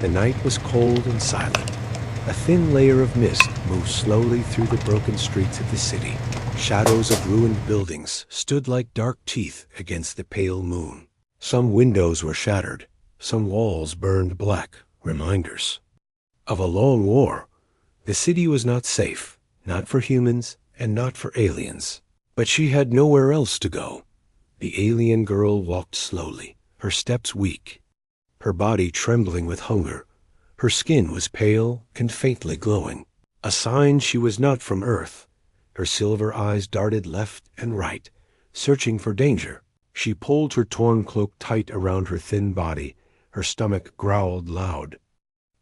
The night was cold and silent. A thin layer of mist moved slowly through the broken streets of the city. Shadows of ruined buildings stood like dark teeth against the pale moon. Some windows were shattered, some walls burned black, reminders of a long war. The city was not safe, not for humans and not for aliens. But she had nowhere else to go. The alien girl walked slowly, her steps weak, her body trembling with hunger. Her skin was pale and faintly glowing, a sign she was not from Earth. Her silver eyes darted left and right, searching for danger. She pulled her torn cloak tight around her thin body. Her stomach growled loud.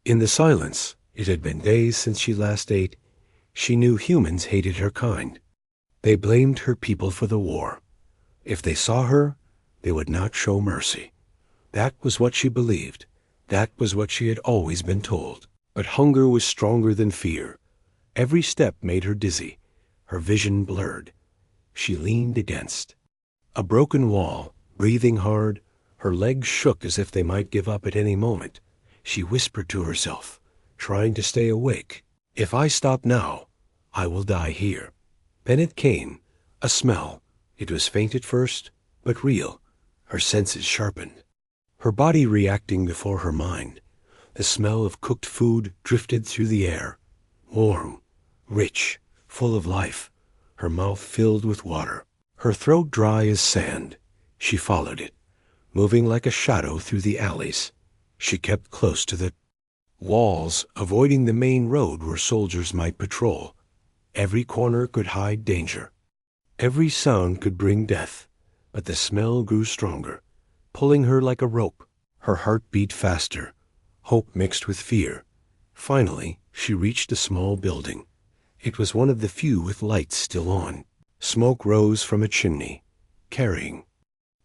In the silence, it had been days since she last ate. She knew humans hated her kind. They blamed her people for the war. If they saw her, they would not show mercy. That was what she believed. That was what she had always been told. But hunger was stronger than fear. Every step made her dizzy. Her vision blurred. She leaned against a broken wall, breathing hard. Her legs shook as if they might give up at any moment. She whispered to herself, trying to stay awake, "If I stop now, I will die here." Then it came, a smell. It was faint at first, but real. Her senses sharpened, her body reacting before her mind. The smell of cooked food drifted through the air, warm, rich, full of life. Her mouth filled with water, her throat dry as sand. She followed it, moving like a shadow through the alleys. She kept close to the walls, avoiding the main road where soldiers might patrol. Every corner could hide danger. Every sound could bring death. But the smell grew stronger, pulling her like a rope. Her heart beat faster, hope mixed with fear. Finally, she reached a small building. It was one of the few with lights still on. Smoke rose from a chimney, carrying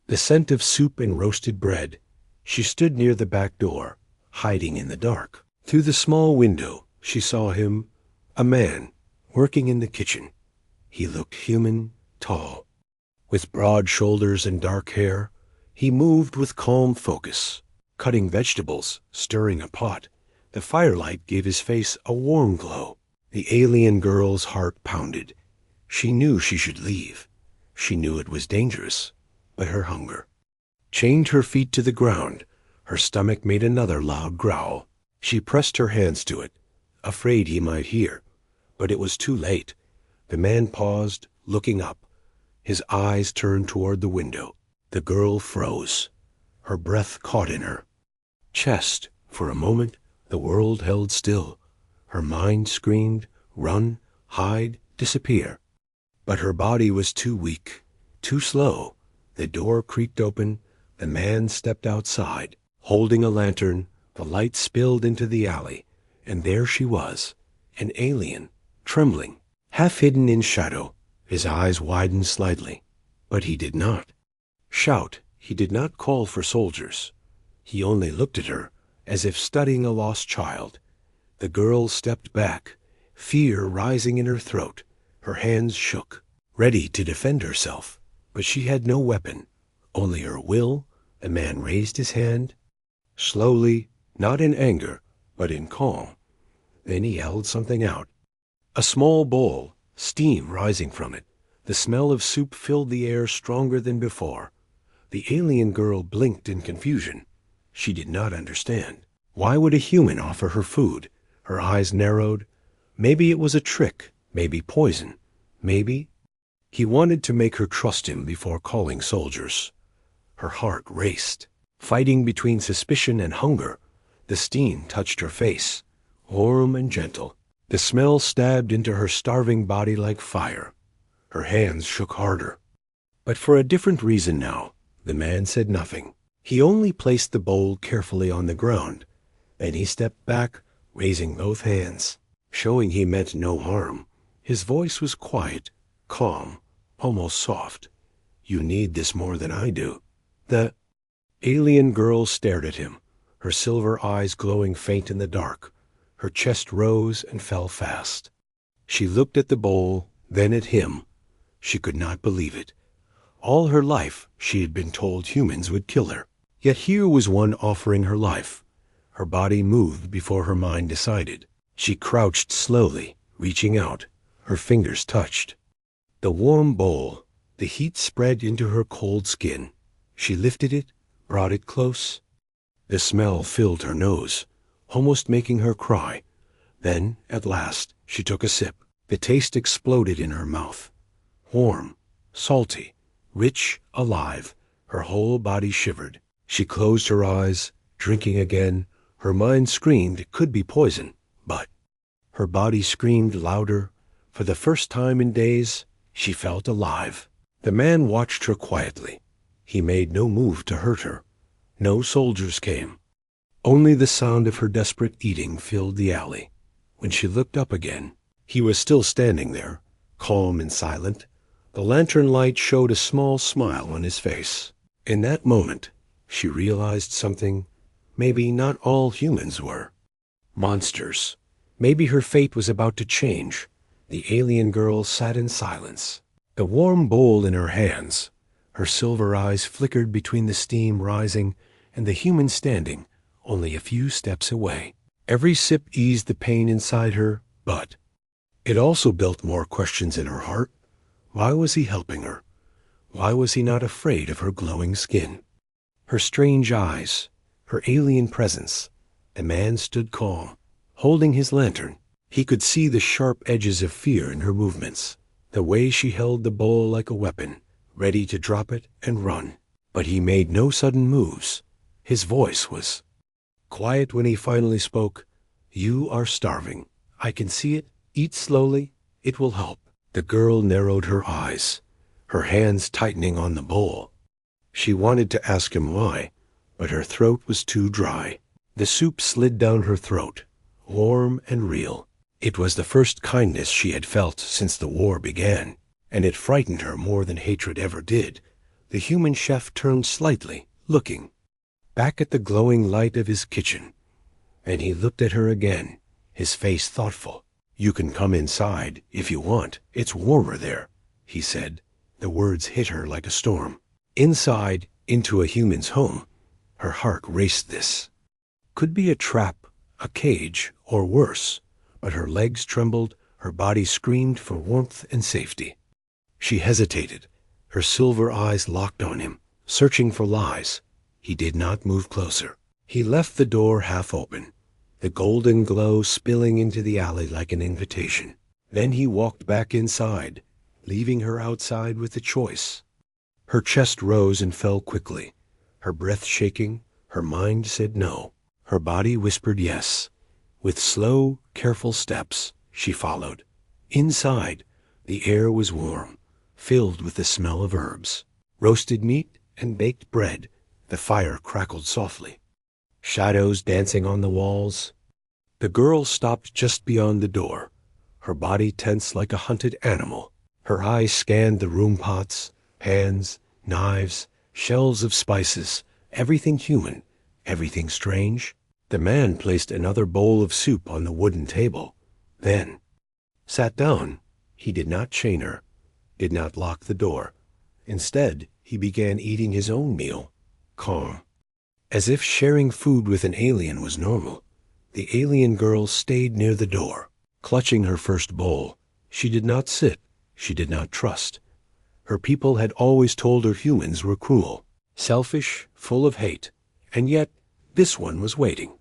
the scent of soup and roasted bread. She stood near the back door, hiding in the dark. Through the small window, she saw him, a man, working in the kitchen. He looked human, tall, with broad shoulders and dark hair. He moved with calm focus, cutting vegetables, stirring a pot. The firelight gave his face a warm glow. The alien girl's heart pounded. She knew she should leave. She knew it was dangerous, but her hunger chained her feet to the ground. Her stomach made another loud growl. She pressed her hands to it, afraid he might hear. But it was too late. The man paused, looking up. His eyes turned toward the window. The girl froze. Her breath caught in her chest. For a moment, the world held still. Her mind screamed, run, hide, disappear. But her body was too weak, too slow. The door creaked open. The man stepped outside, holding a lantern. The light spilled into the alley, and there she was, an alien, trembling, half hidden in shadow. His eyes widened slightly, but he did not shout. He did not call for soldiers. He only looked at her, as if studying a lost child. The girl stepped back, fear rising in her throat. Her hands shook, ready to defend herself, but she had no weapon, only her will. The man raised his hand, slowly, not in anger, but in calm. Then he held something out. A small bowl, steam rising from it. The smell of soup filled the air stronger than before. The alien girl blinked in confusion. She did not understand. Why would a human offer her food? Her eyes narrowed. Maybe it was a trick, maybe poison, maybe he wanted to make her trust him before calling soldiers. Her heart raced, fighting between suspicion and hunger. The steam touched her face, warm and gentle. The smell stabbed into her starving body like fire. Her hands shook harder. But for a different reason now. The man said nothing. He only placed the bowl carefully on the ground. Then he stepped back, raising both hands, showing he meant no harm. His voice was quiet, calm, almost soft. "You need this more than I do." The alien girl stared at him, her silver eyes glowing faint in the dark. Her chest rose and fell fast. She looked at the bowl, then at him. She could not believe it. All her life she had been told humans would kill her. Yet here was one offering her life. Her body moved before her mind decided. She crouched slowly, reaching out. Her fingers touched the warm bowl. The heat spread into her cold skin. She lifted it, brought it close. The smell filled her nose, almost making her cry. Then, at last, she took a sip. The taste exploded in her mouth. Warm, salty, rich, alive. Her whole body shivered. She closed her eyes, drinking again. Her mind screamed it could be poison, but her body screamed louder. For the first time in days, she felt alive. The man watched her quietly. He made no move to hurt her. No soldiers came. Only the sound of her desperate eating filled the alley. When she looked up again, he was still standing there, calm and silent. The lantern light showed a small smile on his face. In that moment, she realized something maybe not all humans were. Monsters. Maybe her fate was about to change. The alien girl sat in silence, the warm bowl in her hands. Her silver eyes flickered between the steam rising and the human standing only a few steps away. Every sip eased the pain inside her, but it also built more questions in her heart. Why was he helping her? Why was he not afraid of her glowing skin? Her strange eyes, her alien presence. The man stood calm, holding his lantern. He could see the sharp edges of fear in her movements, the way she held the bowl like a weapon, ready to drop it and run. But he made no sudden moves. His voice was quiet when he finally spoke. "You are starving. I can see it. Eat slowly. It will help." The girl narrowed her eyes, her hands tightening on the bowl. She wanted to ask him why, but her throat was too dry. The soup slid down her throat, warm and real. It was the first kindness she had felt since the war began, and it frightened her more than hatred ever did. The human chef turned slightly, looking back at the glowing light of his kitchen, and he looked at her again, his face thoughtful. "You can come inside if you want. It's warmer there," he said. The words hit her like a storm. Inside, into a human's home. Her heart raced. This could be a trap, a cage, or worse. But her legs trembled, her body screamed for warmth and safety. She hesitated, her silver eyes locked on him, searching for lies. He did not move closer. He left the door half open, the golden glow spilling into the alley like an invitation. Then he walked back inside, leaving her outside with a choice. Her chest rose and fell quickly, her breath shaking. Her mind said no. Her body whispered yes. With slow, careful steps, she followed. Inside, the air was warm, filled with the smell of herbs, roasted meat, and baked bread. The fire crackled softly, shadows dancing on the walls. The girl stopped just beyond the door, her body tense like a hunted animal. Her eyes scanned the room, pots, pans, knives, shells of spices, everything human, everything strange. The man placed another bowl of soup on the wooden table, then sat down. He did not chain her, did not lock the door. Instead, he began eating his own meal, calm, as if sharing food with an alien was normal. The alien girl stayed near the door, clutching her first bowl. She did not sit, she did not trust. Her people had always told her humans were cruel, selfish, full of hate, and yet this one was waiting,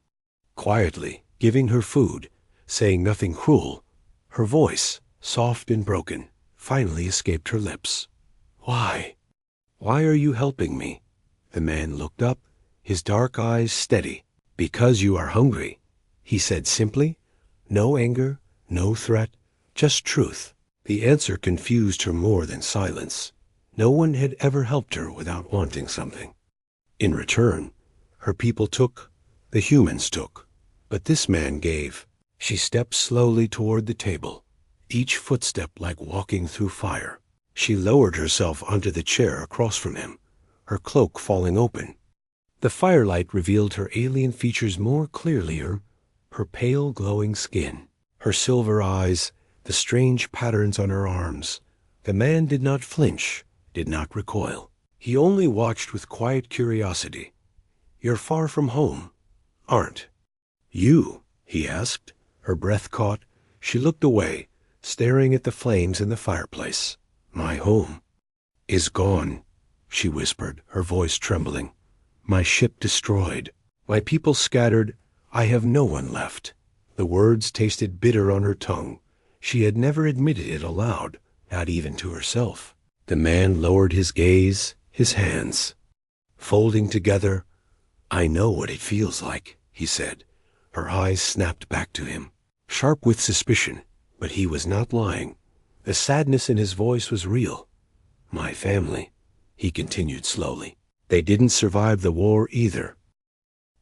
quietly giving her food, saying nothing cruel. Her voice, soft and broken, finally escaped her lips. "Why? Why are you helping me?" The man looked up, his dark eyes steady. "Because you are hungry," he said simply. No anger, no threat, just truth. The answer confused her more than silence. No one had ever helped her without wanting something. In return, her people took, the humans took, but this man gave. She stepped slowly toward the table, each footstep like walking through fire. She lowered herself onto the chair across from him, her cloak falling open. The firelight revealed her alien features more clearly, her pale glowing skin, her silver eyes, the strange patterns on her arms. The man did not flinch, did not recoil. He only watched with quiet curiosity. "You're far from home, aren't "You?" he asked. Her breath caught. She looked away, staring at the flames in the fireplace. "My home is gone," she whispered, her voice trembling. "My ship destroyed. My people scattered. I have no one left." The words tasted bitter on her tongue. She had never admitted it aloud, not even to herself. The man lowered his gaze, his hands folding together. "I know what it feels like," he said. Her eyes snapped back to him, sharp with suspicion, but he was not lying. The sadness in his voice was real. "My family," he continued slowly. "They didn't survive the war either."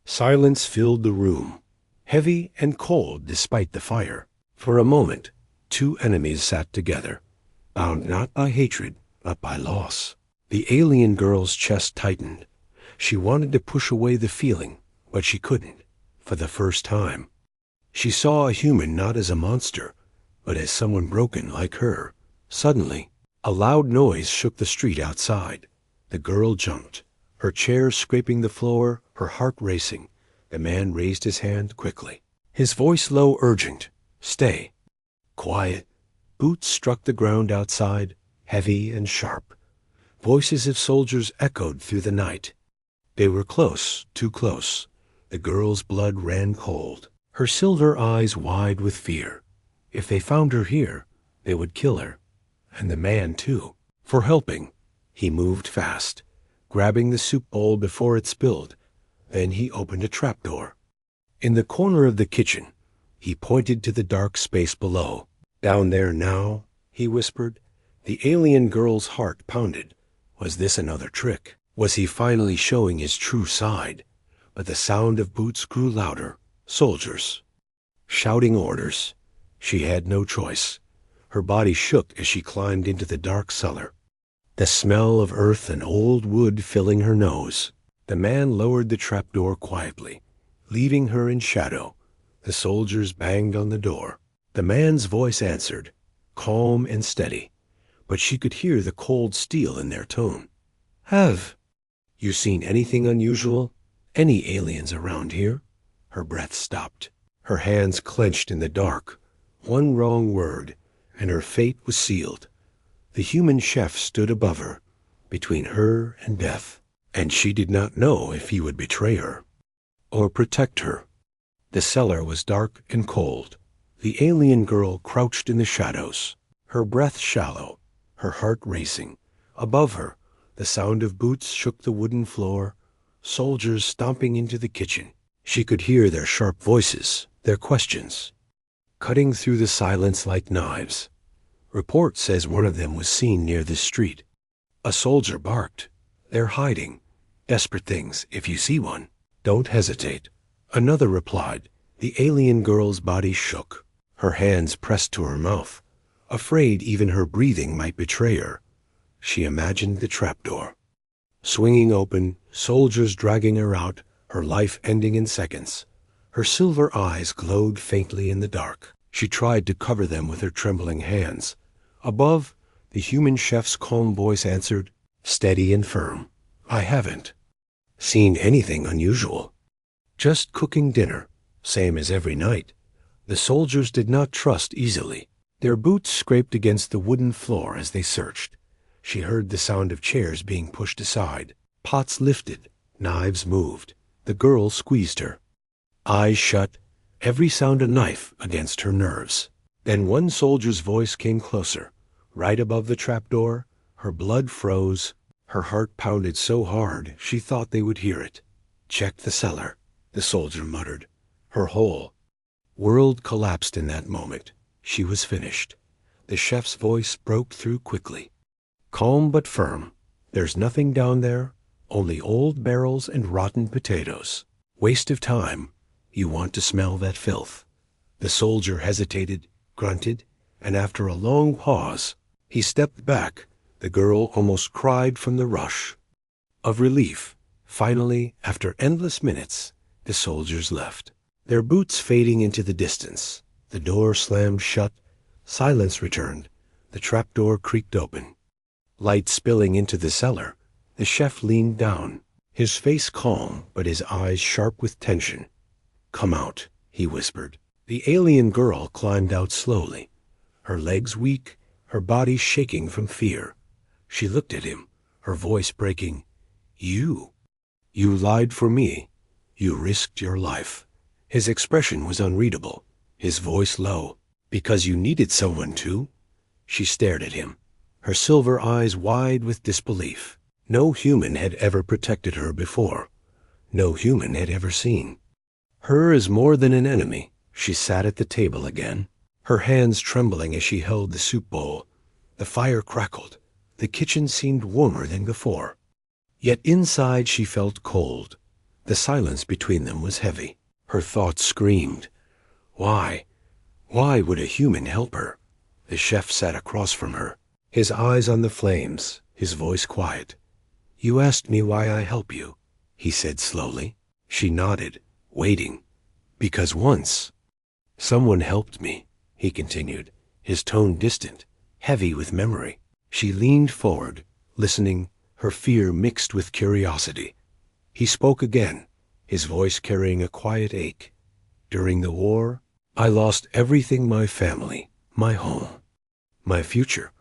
Silence filled the room, heavy and cold despite the fire. For a moment, two enemies sat together, bound not by hatred, but by loss. The alien girl's chest tightened. She wanted to push away the feeling, but she couldn't. For the first time, she saw a human not as a monster, but as someone broken like her. Suddenly, a loud noise shook the street outside. The girl jumped, her chair scraping the floor, her heart racing. The man raised his hand quickly, his voice low, urgent. "Stay." Quiet. Boots struck the ground outside, heavy and sharp. Voices of soldiers echoed through the night. They were close, too close. The girl's blood ran cold, her silver eyes wide with fear. If they found her here, they would kill her. And the man, too. For helping, he moved fast, grabbing the soup bowl before it spilled. Then he opened a trapdoor. In the corner of the kitchen, he pointed to the dark space below. "Down there now," he whispered. The alien girl's heart pounded. Was this another trick? Was he finally showing his true side? But the sound of boots grew louder. Soldiers shouting orders. She had no choice. Her body shook as she climbed into the dark cellar, the smell of earth and old wood filling her nose. The man lowered the trapdoor quietly, leaving her in shadow. The soldiers banged on the door. The man's voice answered, calm and steady, but she could hear the cold steel in their tone. "Have you seen anything unusual? Any aliens around here?" Her breath stopped. Her hands clenched in the dark. One wrong word, and her fate was sealed. The human chef stood above her, between her and death, and she did not know if he would betray her or protect her. The cellar was dark and cold. The alien girl crouched in the shadows, her breath shallow, her heart racing. Above her, the sound of boots shook the wooden floor, soldiers stomping into the kitchen. She could hear their sharp voices, their questions, cutting through the silence like knives. Report says one of them was seen near this street. A soldier barked. "They're hiding. Desperate things, if you see one. Don't hesitate." Another replied. The alien girl's body shook. Her hands pressed to her mouth, afraid even her breathing might betray her. She imagined the trapdoor swinging open, soldiers dragging her out, her life ending in seconds. Her silver eyes glowed faintly in the dark. She tried to cover them with her trembling hands. Above, the human chef's calm voice answered, steady and firm. "I haven't seen anything unusual. Just cooking dinner, same as every night." The soldiers did not trust easily. Their boots scraped against the wooden floor as they searched. She heard the sound of chairs being pushed aside. Pots lifted, knives moved. The girl squeezed her, eyes shut, every sound a knife against her nerves. Then one soldier's voice came closer, right above the trapdoor. Her blood froze. Her heart pounded so hard she thought they would hear it. "Check the cellar," the soldier muttered. Her whole world collapsed in that moment. She was finished. The chef's voice broke through quickly, calm but firm. "There's nothing down there, only old barrels and rotten potatoes. Waste of time. You want to smell that filth." The soldier hesitated, grunted, and after a long pause, he stepped back. The girl almost cried from the rush of relief. Finally, after endless minutes, the soldiers left, their boots fading into the distance. The door slammed shut. Silence returned. The trapdoor creaked open. Light spilling into the cellar. The chef leaned down, his face calm but his eyes sharp with tension. "Come out," he whispered. The alien girl climbed out slowly, her legs weak, her body shaking from fear. She looked at him, her voice breaking. You lied for me. You risked your life. His expression was unreadable, his voice low. Because you needed someone to? She stared at him, her silver eyes wide with disbelief. No human had ever protected her before. No human had ever seen her as more than an enemy. She sat at the table again, her hands trembling as she held the soup bowl. The fire crackled. The kitchen seemed warmer than before. Yet inside she felt cold. The silence between them was heavy. Her thoughts screamed. Why would a human help her? The chef sat across from her, his eyes on the flames, his voice quiet. You asked me why I help you, he said slowly. She nodded, waiting. Because once someone helped me, he continued, his tone distant, heavy with memory. She leaned forward, listening, her fear mixed with curiosity. He spoke again, his voice carrying a quiet ache. During the war, I lost everything: my family, my home, my future.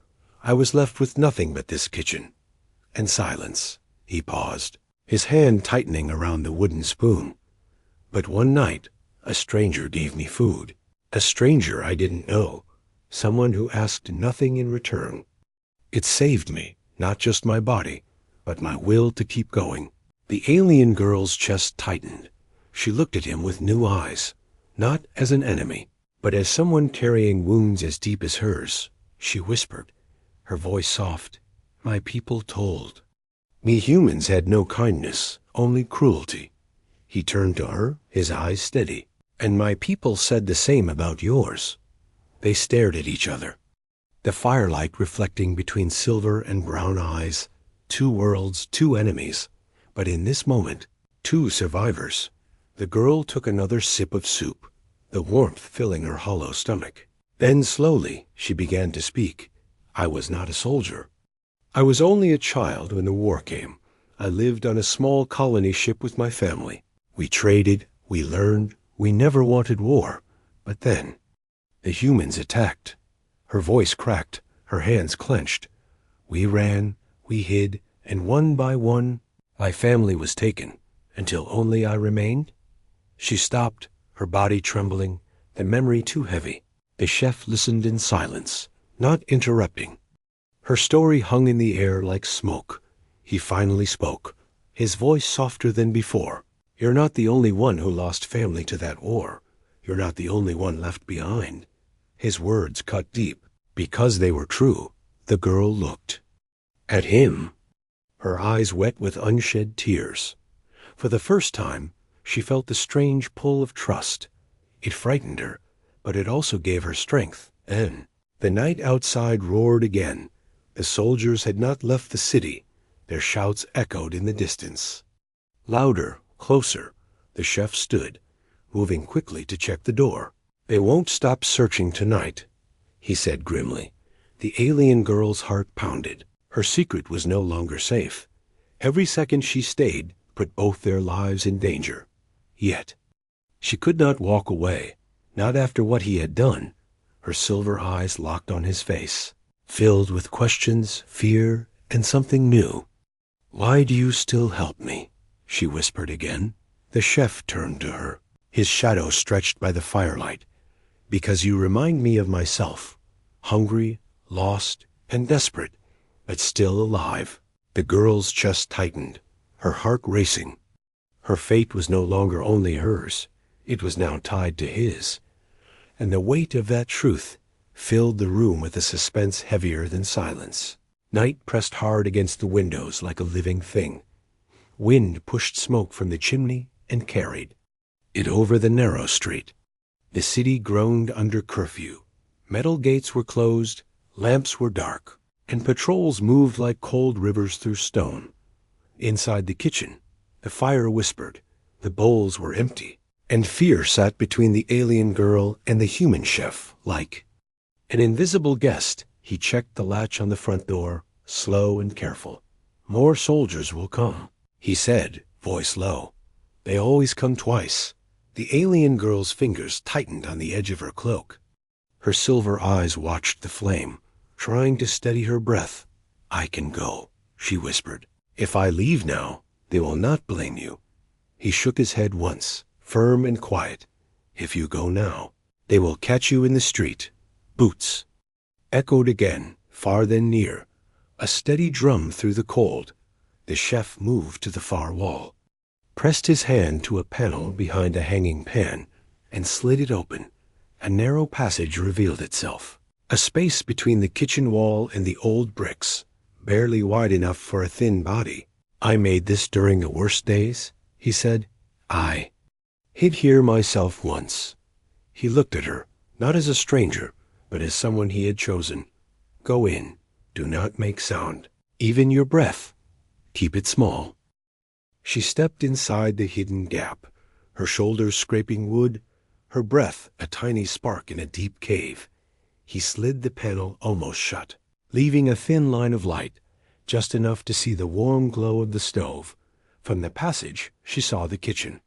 I was left with nothing but this kitchen. And silence. He paused, his hand tightening around the wooden spoon. But one night, a stranger gave me food. A stranger I didn't know. Someone who asked nothing in return. It saved me, not just my body, but my will to keep going. The alien girl's chest tightened. She looked at him with new eyes, not as an enemy, but as someone carrying wounds as deep as hers. She whispered, her voice soft, my people told me humans had no kindness, only cruelty. He turned to her, his eyes steady. And my people said the same about yours. They stared at each other, the firelight reflecting between silver and brown eyes. Two worlds, two enemies, but in this moment, two survivors. The girl took another sip of soup, the warmth filling her hollow stomach. Then slowly she began to speak. I was not a soldier. I was only a child when the war came. I lived on a small colony ship with my family. We traded, we learned, we never wanted war. But then, the humans attacked. Her voice cracked, her hands clenched. We ran, we hid, and one by one, my family was taken, until only I remained. She stopped, her body trembling, the memory too heavy. The chef listened in silence, not interrupting. Her story hung in the air like smoke. He finally spoke, his voice softer than before. You're not the only one who lost family to that war. You're not the only one left behind. His words cut deep. Because they were true, the girl looked at him, her eyes wet with unshed tears. For the first time, she felt the strange pull of trust. It frightened her, but it also gave her strength. And the night outside roared again. The soldiers had not left the city. Their shouts echoed in the distance. Louder, closer, the chef stood, moving quickly to check the door. They won't stop searching tonight, he said grimly. The alien girl's heart pounded. Her secret was no longer safe. Every second she stayed put both their lives in danger. Yet, she could not walk away, not after what he had done. Her silver eyes locked on his face, filled with questions, fear, and something new. Why do you still help me? She whispered again. The chef turned to her, his shadow stretched by the firelight. Because you remind me of myself, hungry, lost, and desperate, but still alive. The girl's chest tightened, her heart racing. Her fate was no longer only hers, it was now tied to his. And the weight of that truth filled the room with a suspense heavier than silence. Night pressed hard against the windows like a living thing. Wind pushed smoke from the chimney and carried it over the narrow street. The city groaned under curfew. Metal gates were closed, lamps were dark, and patrols moved like cold rivers through stone. Inside the kitchen, the fire whispered, the bowls were empty, and fear sat between the alien girl and the human chef like an invisible guest. He checked the latch on the front door, slow and careful. More soldiers will come, he said, voice low. They always come twice. The alien girl's fingers tightened on the edge of her cloak. Her silver eyes watched the flame, trying to steady her breath. "I can go," she whispered. "If I leave now, they will not blame you." He shook his head once, firm and quiet. "If you go now, they will catch you in the street." Boots echoed again, far then near, a steady drum through the cold. The chef moved to the far wall, pressed his hand to a panel behind a hanging pan, and slid it open. A narrow passage revealed itself, a space between the kitchen wall and the old bricks, barely wide enough for a thin body. "I made this during the worst days," he said. "I hid here myself once." He looked at her, not as a stranger, but as someone he had chosen. "Go in. Do not make sound. Even your breath. Keep it small." She stepped inside the hidden gap, her shoulders scraping wood, her breath a tiny spark in a deep cave. He slid the panel almost shut, leaving a thin line of light, just enough to see the warm glow of the stove. From the passage, she saw the kitchen.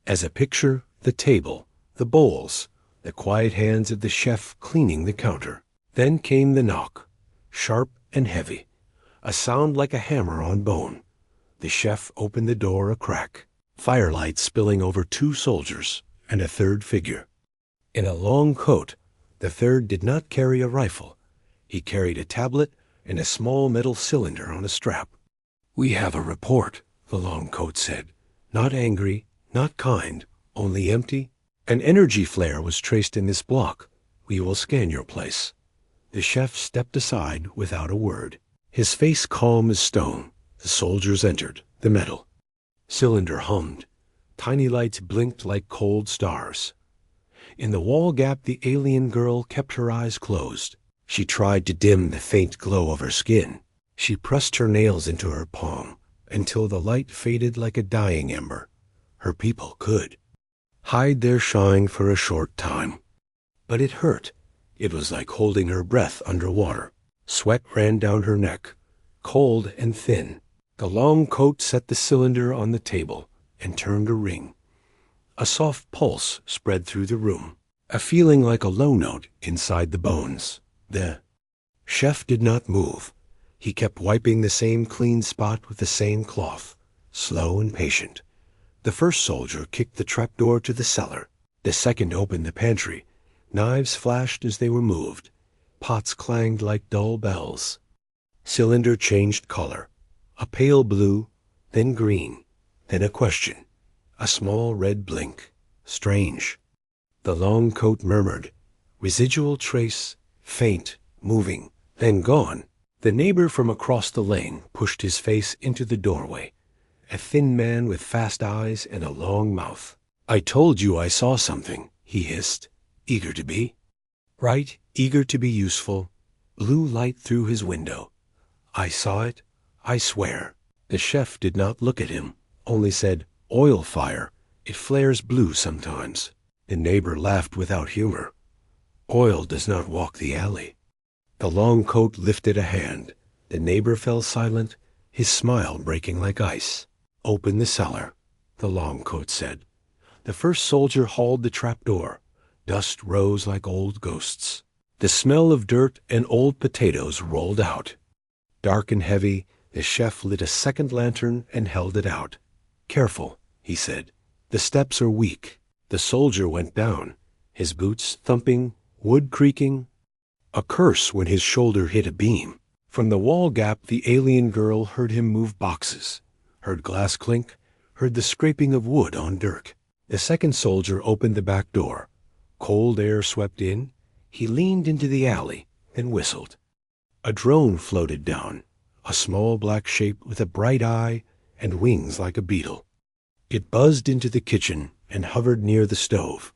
As a picture, the table, the bowls, the quiet hands of the chef cleaning the counter. Then came the knock, sharp and heavy, a sound like a hammer on bone. The chef opened the door a crack, firelight spilling over 2 soldiers and a third figure. In a long coat, the third did not carry a rifle. He carried a tablet and a small metal cylinder on a strap. "We have a report," the long coat said. Not angry, not kind, only empty. "An energy flare was traced in this block. We will scan your place." The chef stepped aside without a word, his face calm as stone. The soldiers entered, the metal cylinder hummed. Tiny lights blinked like cold stars. In the wall gap, the alien girl kept her eyes closed. She tried to dim the faint glow of her skin. She pressed her nails into her palm until the light faded like a dying ember. Her people could hide their shine for a short time. But it hurt. It was like holding her breath underwater. Sweat ran down her neck, cold and thin. The long coat set the cylinder on the table and turned a ring. A soft pulse spread through the room, a feeling like a low note inside the bones. The chef did not move. He kept wiping the same clean spot with the same cloth, slow and patient. The first soldier kicked the trapdoor to the cellar. The second opened the pantry. Knives flashed as they were moved. Pots clanged like dull bells. Cylinder changed color, a pale blue, then green, then a question, a small red blink. Strange. The long coat murmured, "Residual trace, faint, moving, then gone." The neighbor from across the lane pushed his face into the doorway, a thin man with fast eyes and a long mouth. "I told you I saw something," he hissed, eager to be right, eager to be useful. Blue light through his window. "I saw it, I swear." The chef did not look at him, only said, "Oil fire. It flares blue sometimes." The neighbor laughed without humor. "Oil does not walk the alley." The long coat lifted a hand. The neighbor fell silent, his smile breaking like ice. "Open the cellar," the long coat said. The first soldier hauled the trapdoor. Dust rose like old ghosts. The smell of dirt and old potatoes rolled out. Dark and heavy, the chef lit a second lantern and held it out. "Careful," he said. "The steps are weak." The soldier went down, his boots thumping, wood creaking. A curse when his shoulder hit a beam. From the wall gap, the alien girl heard him move boxes, heard glass clink, heard the scraping of wood on dirt. The second soldier opened the back door. Cold air swept in. He leaned into the alley and whistled. A drone floated down, a small black shape with a bright eye and wings like a beetle. It buzzed into the kitchen and hovered near the stove.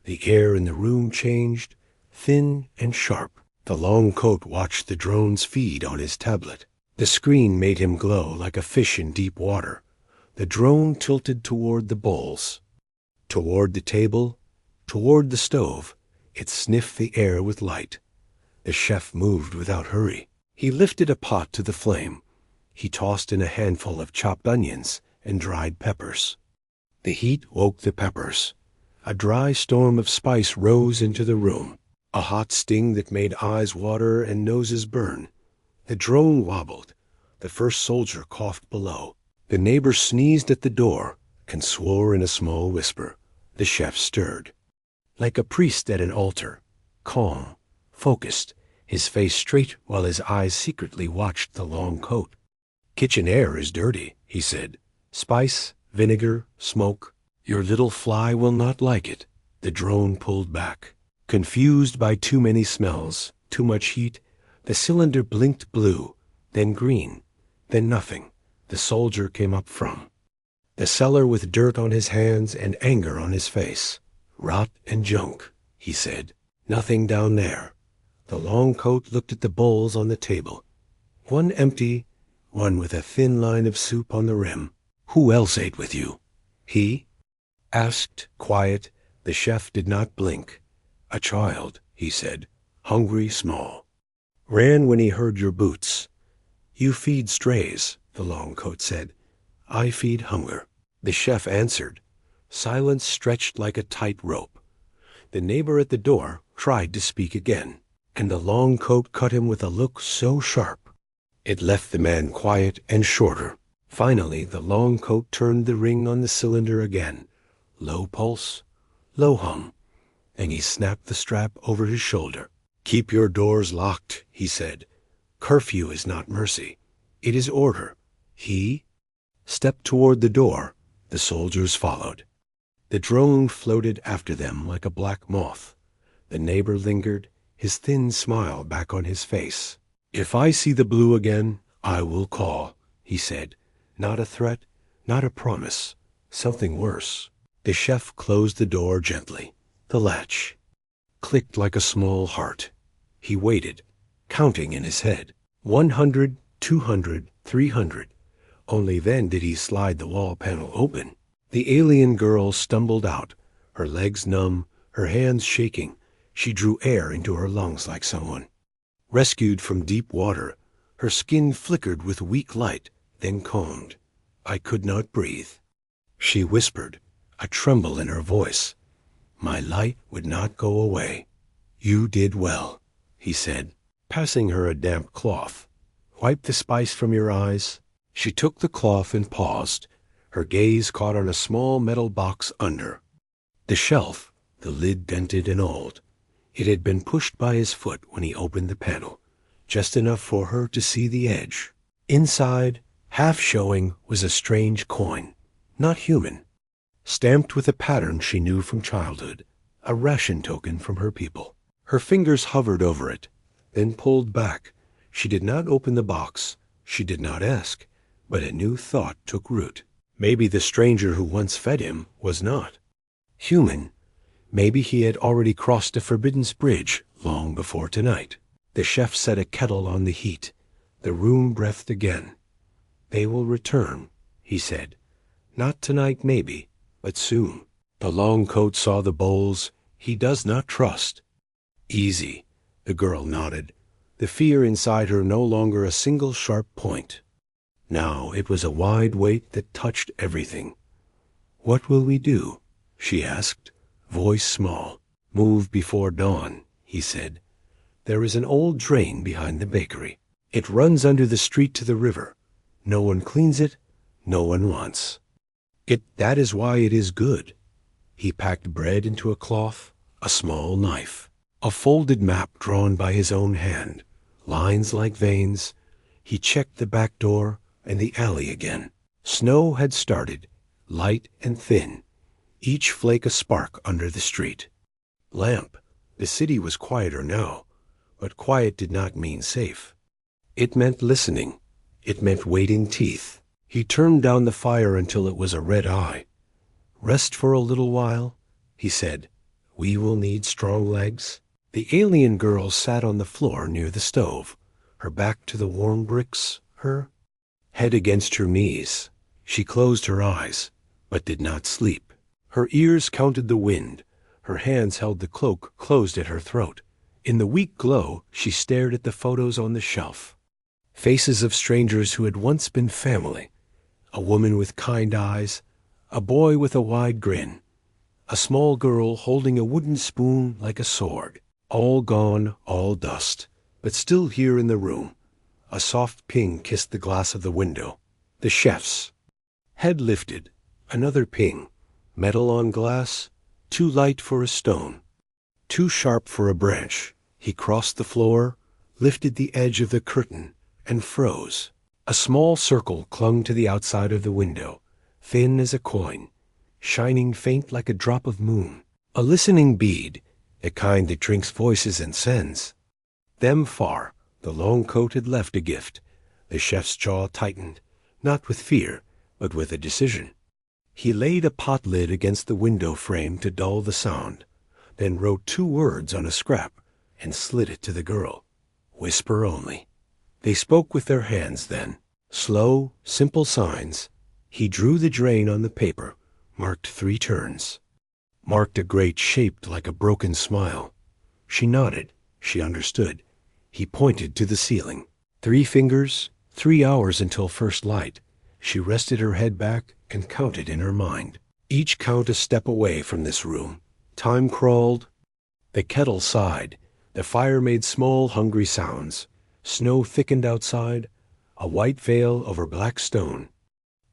The air in the room changed, thin and sharp. The long coat watched the drone's feed on his tablet. The screen made him glow like a fish in deep water. The drone tilted toward the bowls, toward the table, toward the stove. It sniffed the air with light. The chef moved without hurry. He lifted a pot to the flame. He tossed in a handful of chopped onions and dried peppers. The heat woke the peppers. A dry storm of spice rose into the room, a hot sting that made eyes water and noses burn. The drone wobbled. The first soldier coughed below. The neighbor sneezed at the door and swore in a small whisper. The chef stirred. Like a priest at an altar, calm, focused, his face straight while his eyes secretly watched the long coat. "Kitchen air is dirty," he said. "Spice, vinegar, smoke. Your little fly will not like it." The drone pulled back. Confused by too many smells, too much heat, the cylinder blinked blue, then green, then nothing. The soldier came up from the cellar with dirt on his hands and anger on his face. "Rot and junk," he said. "Nothing down there." The long coat looked at the bowls on the table. One empty, one with a thin line of soup on the rim. "Who else ate with you?" "He?" asked, quiet. The chef did not blink. "A child," he said, "hungry, small. Ran when he heard your boots." "You feed strays," the long coat said. "I feed hunger." The chef answered. Silence stretched like a tight rope. The neighbor at the door tried to speak again, and the long coat cut him with a look so sharp. It left the man quiet and shorter. Finally, the long coat turned the ring on the cylinder again. Low pulse, low hum, and he snapped the strap over his shoulder. "Keep your doors locked," he said. "Curfew is not mercy. It is order." He stepped toward the door. The soldiers followed. The drone floated after them like a black moth. The neighbor lingered, his thin smile back on his face. "If I see the blue again, I will call," he said. Not a threat, not a promise. Something worse. The chef closed the door gently. The latch clicked like a small heart. He waited, counting in his head. 100, 200, 300. Only then did he slide the wall panel open. The alien girl stumbled out, her legs numb, her hands shaking. She drew air into her lungs like someone rescued from deep water. Her skin flickered with weak light, then calmed. "I could not breathe," she whispered, a tremble in her voice. "My light would not go away." "You did well," he said, passing her a damp cloth. "Wipe the spice from your eyes." She took the cloth and paused. Her gaze caught on a small metal box under the shelf, the lid dented and old. It had been pushed by his foot when he opened the panel, just enough for her to see the edge. Inside, half showing, was a strange coin, not human, stamped with a pattern she knew from childhood, a ration token from her people. Her fingers hovered over it, then pulled back. She did not open the box. She did not ask, but a new thought took root. Maybe the stranger who once fed him was not human. Maybe he had already crossed the forbidden bridge long before tonight. The chef set a kettle on the heat. The room breathed again. "They will return," he said. "Not tonight, maybe, but soon." The long coat saw the bowls. "He does not trust." "Easy," the girl nodded, the fear inside her no longer a single sharp point. Now it was a wide weight that touched everything. "What will we do?" she asked, voice small. "Move before dawn," he said. "There is an old drain behind the bakery. It runs under the street to the river. No one cleans it, no one wants it. That is why it is good." He packed bread into a cloth, a small knife, a folded map drawn by his own hand, lines like veins. He checked the back door and the alley again. Snow had started, light and thin, each flake a spark under the street. Lamp. The city was quieter now, but quiet did not mean safe. It meant listening. It meant waiting teeth. He turned down the fire until it was a red eye. "Rest for a little while," he said. "We will need strong legs." The alien girl sat on the floor near the stove, her back to the warm bricks, her head against her knees. She closed her eyes, but did not sleep. Her ears counted the wind. Her hands held the cloak closed at her throat. In the weak glow, she stared at the photos on the shelf. Faces of strangers who had once been family. A woman with kind eyes, a boy with a wide grin, A small girl holding a wooden spoon like a sword. All gone, all dust, but still here in the room. A soft ping kissed the glass of the window. The chef's head lifted. Another ping. Metal on glass, too light for a stone, too sharp for a branch. He crossed the floor, lifted the edge of the curtain, and froze. A small circle clung to the outside of the window, thin as a coin, shining faint like a drop of moon. A listening bead, a kind that drinks voices and sends them far. The long coat had left a gift. The chef's jaw tightened, not with fear, but with a decision. He laid a pot lid against the window frame to dull the sound, then wrote 2 words on a scrap and slid it to the girl. Whisper only. They spoke with their hands then. Slow, simple signs. He drew the drain on the paper, marked 3 turns. Marked a grate shaped like a broken smile. She nodded. She understood. He pointed to the ceiling. 3 fingers, 3 hours until first light. She rested her head back and counted in her mind. Each count a step away from this room. Time crawled. The kettle sighed. The fire made small, hungry sounds. Snow thickened outside, a white veil over black stone.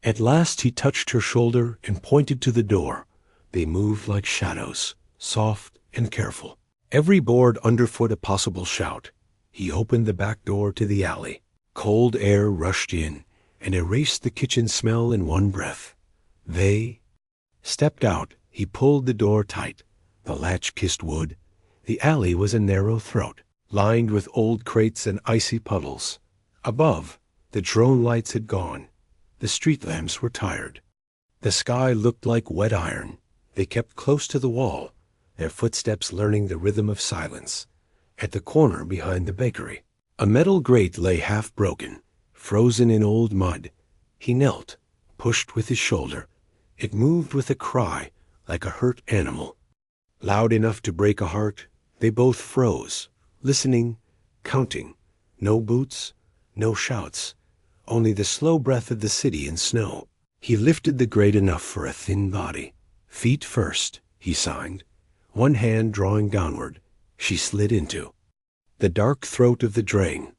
At last he touched her shoulder and pointed to the door. They moved like shadows, soft and careful. Every board underfoot a possible shout. He opened the back door to the alley. Cold air rushed in and erased the kitchen smell in one breath. They stepped out. He pulled the door tight. The latch kissed wood. The alley was a narrow throat, lined with old crates and icy puddles. Above, the drone lights had gone. The street lamps were tired. The sky looked like wet iron. They kept close to the wall, their footsteps learning the rhythm of silence. At the corner behind the bakery, a metal grate lay half broken, frozen in old mud. He knelt, pushed with his shoulder. It moved with a cry, like a hurt animal. Loud enough to break a heart. They both froze, listening, counting. No boots, no shouts, only the slow breath of the city in snow. He lifted the grate enough for a thin body. Feet first, he signed, one hand drawing downward. She slid into the dark throat of the drain.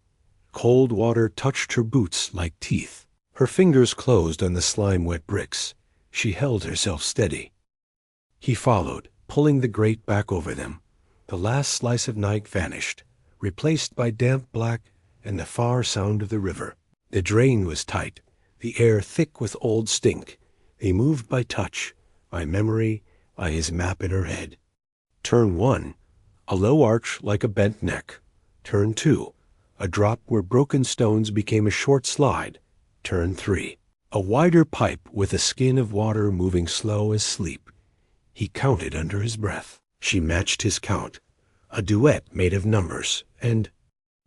Cold water touched her boots like teeth. Her fingers closed on the slime-wet bricks. She held herself steady. He followed, pulling the grate back over them. The last slice of night vanished, replaced by damp black and the far sound of the river. The drain was tight, the air thick with old stink. They moved by touch, by memory, by his map in her head. Turn 1, a low arch like a bent neck. Turn 2, a drop where broken stones became a short slide. Turn 3, a wider pipe with a skin of water moving slow as sleep. He counted under his breath. She matched his count, a duet made of numbers, and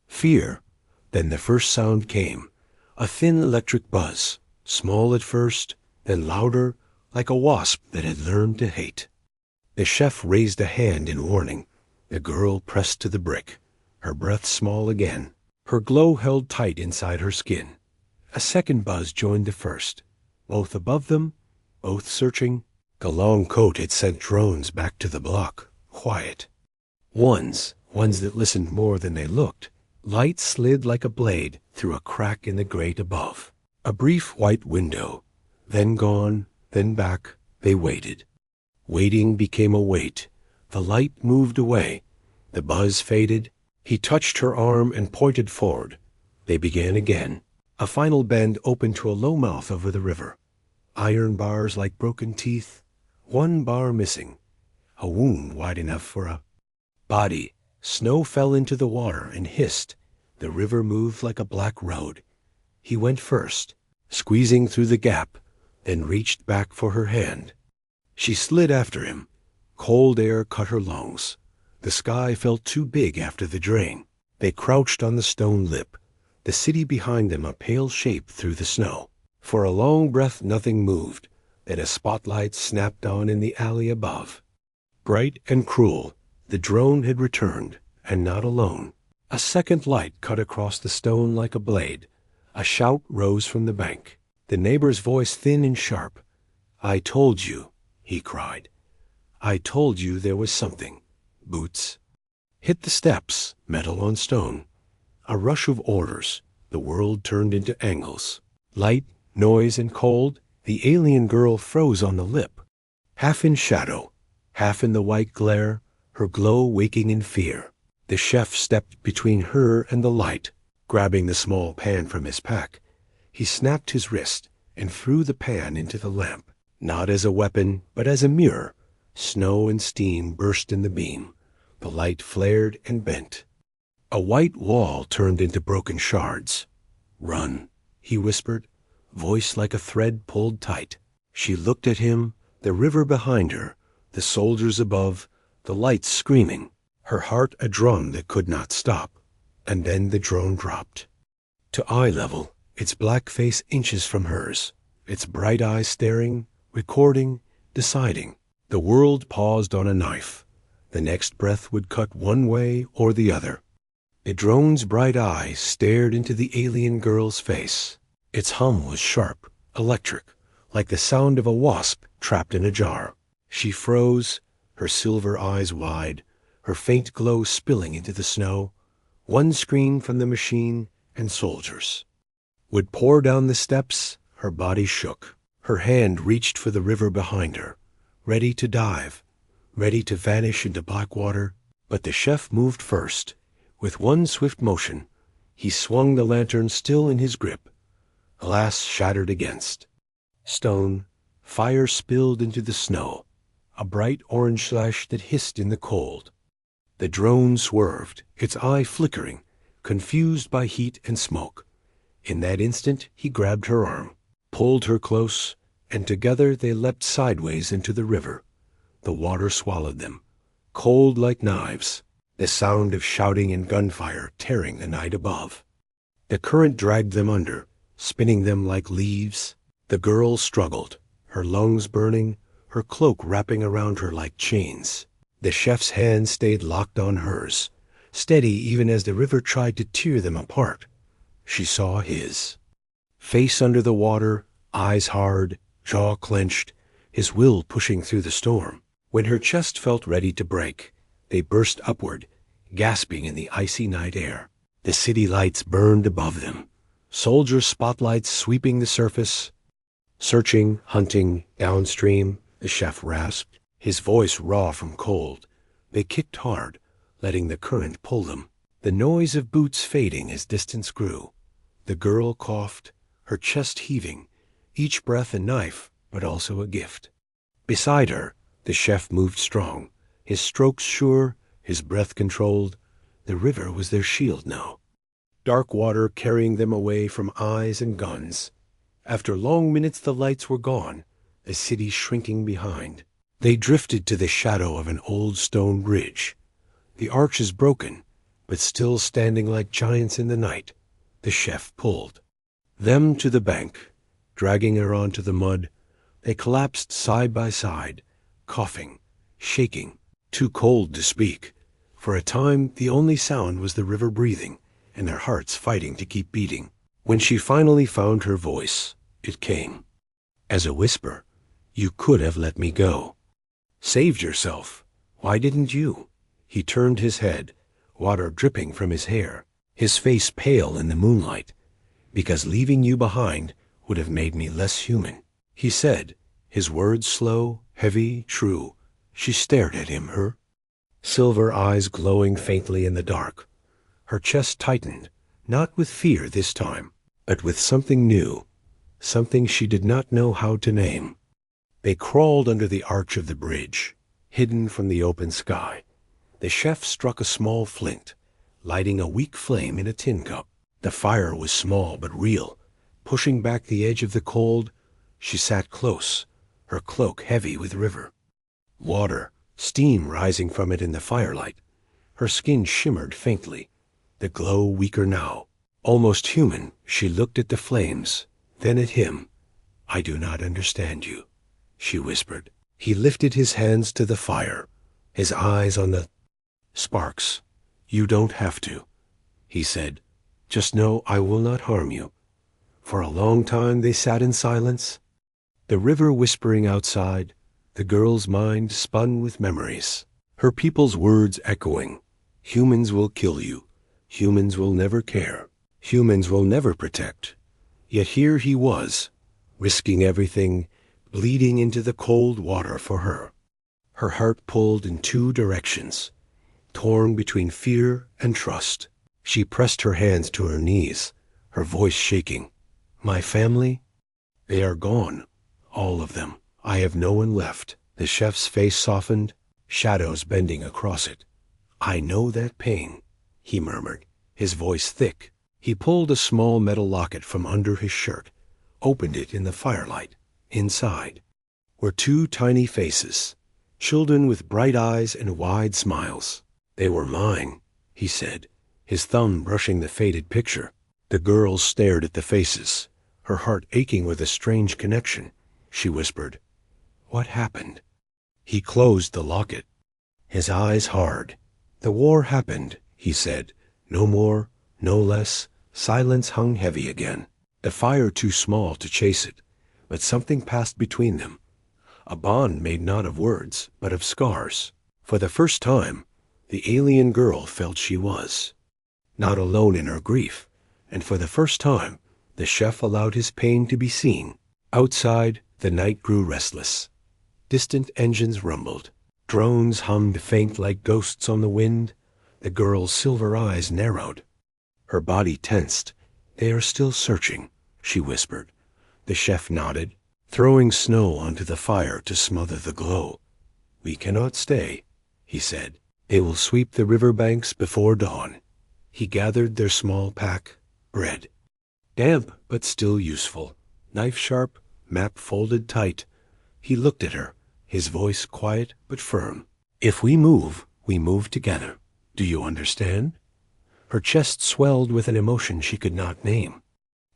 fear. Then the first sound came, a thin electric buzz, small at first, then louder, like a wasp that had learned to hate. The chef raised a hand in warning. The girl pressed to the brick, her breath small again, her glow held tight inside her skin. A second buzz joined the first, both above them, both searching. The long coat had sent drones back to the block, quiet. Ones that listened more than they looked. Light slid like a blade through a crack in the grate above. A brief white window, then gone, then back. They waited. Waiting became a wait. The light moved away. The buzz faded. He touched her arm and pointed forward. They began again. A final bend opened to a low mouth over the river. Iron bars like broken teeth. One bar missing. A wound wide enough for a body. Snow fell into the water and hissed. The river moved like a black road. He went first, squeezing through the gap, then reached back for her hand. She slid after him. Cold air cut her lungs. The sky felt too big after the drain. They crouched on the stone lip, the city behind them a pale shape through the snow. For a long breath nothing moved. Then a spotlight snapped on in the alley above. Bright and cruel, the drone had returned, and not alone. A second light cut across the stone like a blade. A shout rose from the bank. The neighbor's voice thin and sharp. "I told you," he cried. I told you there was something. Boots. Hit the steps, metal on stone. A rush of orders. The world turned into angles. Light, noise, and cold. The alien girl froze on the lip. Half in shadow, half in the white glare, her glow waking in fear. The chef stepped between her and the light, grabbing the small pan from his pack. He snapped his wrist and threw the pan into the lamp, not as a weapon, but as a mirror. Snow and steam burst in the beam. The light flared and bent. A white wall turned into broken shards. "Run," he whispered, voice like a thread pulled tight. She looked at him, the river behind her, the soldiers above, the lights screaming, her heart a drum that could not stop. And then the drone dropped. To eye level, its black face inches from hers, its bright eyes staring, recording, deciding. The world paused on a knife. The next breath would cut one way or the other. The drone's bright eyes stared into the alien girl's face. Its hum was sharp, electric, like the sound of a wasp trapped in a jar. She froze, her silver eyes wide, her faint glow spilling into the snow. One screen from the machine, and soldiers would pour down the steps. Her body shook. Her hand reached for the river behind her, ready to dive, ready to vanish into black water. But the chef moved first. With one swift motion, he swung the lantern still in his grip. Glass shattered against stone. Fire spilled into the snow, a bright orange slash that hissed in the cold. The drone swerved, its eye flickering, confused by heat and smoke. In that instant, he grabbed her arm, pulled her close, and together they leapt sideways into the river. The water swallowed them, cold like knives, the sound of shouting and gunfire tearing the night above. The current dragged them under, spinning them like leaves. The girl struggled, her lungs burning, her cloak wrapping around her like chains. The chef's hand stayed locked on hers, steady even as the river tried to tear them apart. She saw his face under the water, eyes hard, jaw clenched, his will pushing through the storm. When her chest felt ready to break, they burst upward, gasping in the icy night air. The city lights burned above them, soldier spotlights sweeping the surface. Searching, hunting, downstream, the chef rasped, his voice raw from cold. They kicked hard, letting the current pull them. The noise of boots fading as distance grew. The girl coughed, her chest heaving, each breath a knife, but also a gift. Beside her, the chef moved strong, his strokes sure, his breath controlled. The river was their shield now. Dark water carrying them away from eyes and guns. After long minutes the lights were gone, the city shrinking behind. They drifted to the shadow of an old stone bridge. The arches broken, but still standing like giants in the night. The chef pulled them to the bank, dragging her onto the mud. They collapsed side by side, coughing, shaking, too cold to speak. For a time the only sound was the river breathing, and their hearts fighting to keep beating. When she finally found her voice, it came as a whisper. "You could have let me go. Saved yourself. Why didn't you?" He turned his head, water dripping from his hair, his face pale in the moonlight. "Because leaving you behind would have made me less human," he said, his words slow, heavy, true. She stared at him, her silver eyes glowing faintly in the dark. Her chest tightened, not with fear this time, but with something new, something she did not know how to name. They crawled under the arch of the bridge, hidden from the open sky. The chef struck a small flint, lighting a weak flame in a tin cup. The fire was small but real, pushing back the edge of the cold. She sat close, her cloak heavy with river water, steam rising from it in the firelight. Her skin shimmered faintly, the glow weaker now. Almost human, she looked at the flames, then at him. "I do not understand you," she whispered. He lifted his hands to the fire, his eyes on the sparks. "You don't have to," he said. "Just know I will not harm you." For a long time they sat in silence, the river whispering outside, The girl's mind spun with memories, her people's words echoing. Humans will kill you. Humans will never care. Humans will never protect. Yet here he was, risking everything, bleeding into the cold water for her. Her heart pulled in two directions, torn between fear and trust. She pressed her hands to her knees, her voice shaking. My family? They are gone. All of them. I have no one left. The chef's face softened, shadows bending across it. I know that pain, he murmured, his voice thick. He pulled a small metal locket from under his shirt, opened it in the firelight. Inside were two tiny faces, children with bright eyes and wide smiles. They were mine, he said, his thumb brushing the faded picture. The girl stared at the faces, her heart aching with a strange connection. She whispered, What happened? He closed the locket, his eyes hard. The war happened, he said. No more, no less. Silence hung heavy again, the fire too small to chase it, but something passed between them. A bond made not of words, but of scars. For the first time, the alien girl felt she was not alone in her grief, and for the first time, the chef allowed his pain to be seen. Outside, the night grew restless. Distant engines rumbled. Drones hummed faint like ghosts on the wind. The girl's silver eyes narrowed. Her body tensed. They are still searching, she whispered. The chef nodded, throwing snow onto the fire to smother the glow. We cannot stay, he said. They will sweep the riverbanks before dawn. He gathered their small pack, bread. Damp, but still useful. Knife sharp, map folded tight. He looked at her, his voice quiet but firm. If we move together. Do you understand? Her chest swelled with an emotion she could not name.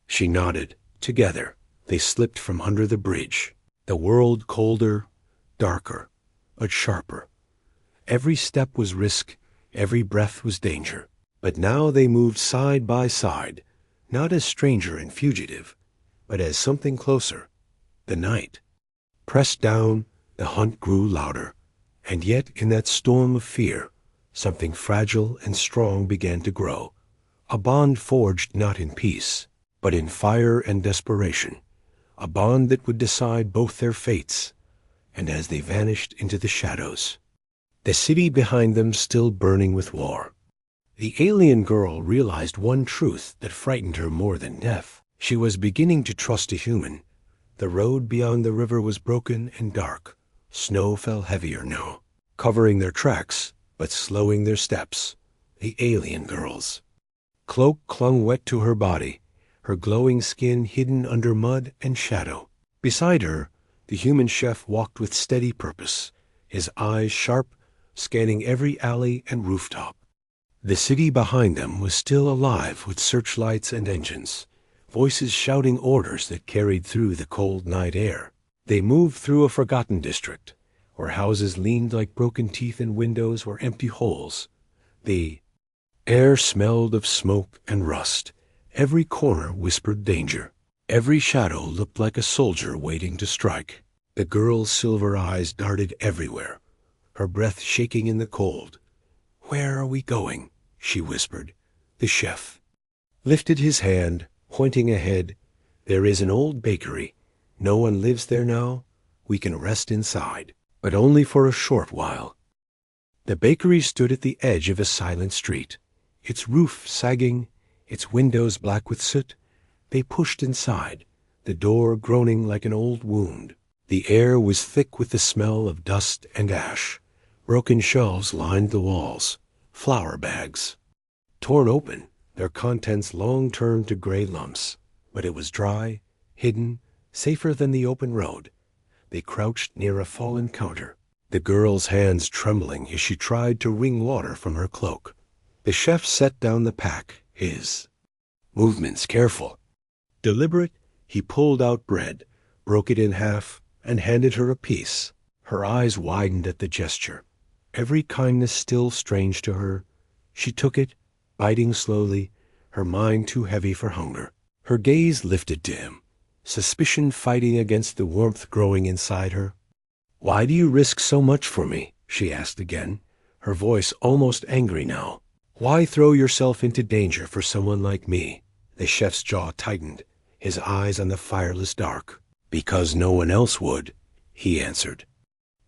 She nodded. Together, they slipped from under the bridge. The world colder, darker, but sharper. Every step was risk, every breath was danger. But now they moved side by side, not as stranger and fugitive, but as something closer. The night. Pressed down, the hunt grew louder. And yet in that storm of fear, something fragile and strong began to grow. A bond forged not in peace, but in fire and desperation. A bond that would decide both their fates. And as they vanished into the shadows, the city behind them still burning with war, the alien girl realized one truth that frightened her more than death. She was beginning to trust a human. The road beyond the river was broken and dark. Snow fell heavier now, covering their tracks, but slowing their steps. The alien girl's cloak clung wet to her body, her glowing skin hidden under mud and shadow. Beside her, the human chef walked with steady purpose, his eyes sharp, scanning every alley and rooftop. The city behind them was still alive with searchlights and engines, voices shouting orders that carried through the cold night air. They moved through a forgotten district, where houses leaned like broken teeth and windows were empty holes. The air smelled of smoke and rust. Every corner whispered danger. Every shadow looked like a soldier waiting to strike. The girl's silver eyes darted everywhere, her breath shaking in the cold. Where are we going? She whispered. The chef lifted his hand, pointing ahead. There is an old bakery. No one lives there now. We can rest inside, but only for a short while. The bakery stood at the edge of a silent street, its roof sagging, its windows black with soot. They pushed inside, the door groaning like an old wound. The air was thick with the smell of dust and ash. Broken shelves lined the walls, flour bags, torn open, their contents long turned to gray lumps. But it was dry, hidden, safer than the open road. They crouched near a fallen counter, the girl's hands trembling as she tried to wring water from her cloak. The chef set down the pack, his movements careful. Deliberate, he pulled out bread, broke it in half, and handed her a piece. Her eyes widened at the gesture, every kindness still strange to her. She took it, biting slowly, her mind too heavy for hunger. Her gaze lifted to him, suspicion fighting against the warmth growing inside her. "Why do you risk so much for me?" she asked again, her voice almost angry now. "Why throw yourself into danger for someone like me?" The chef's jaw tightened, his eyes on the fireless dark. "Because no one else would," he answered.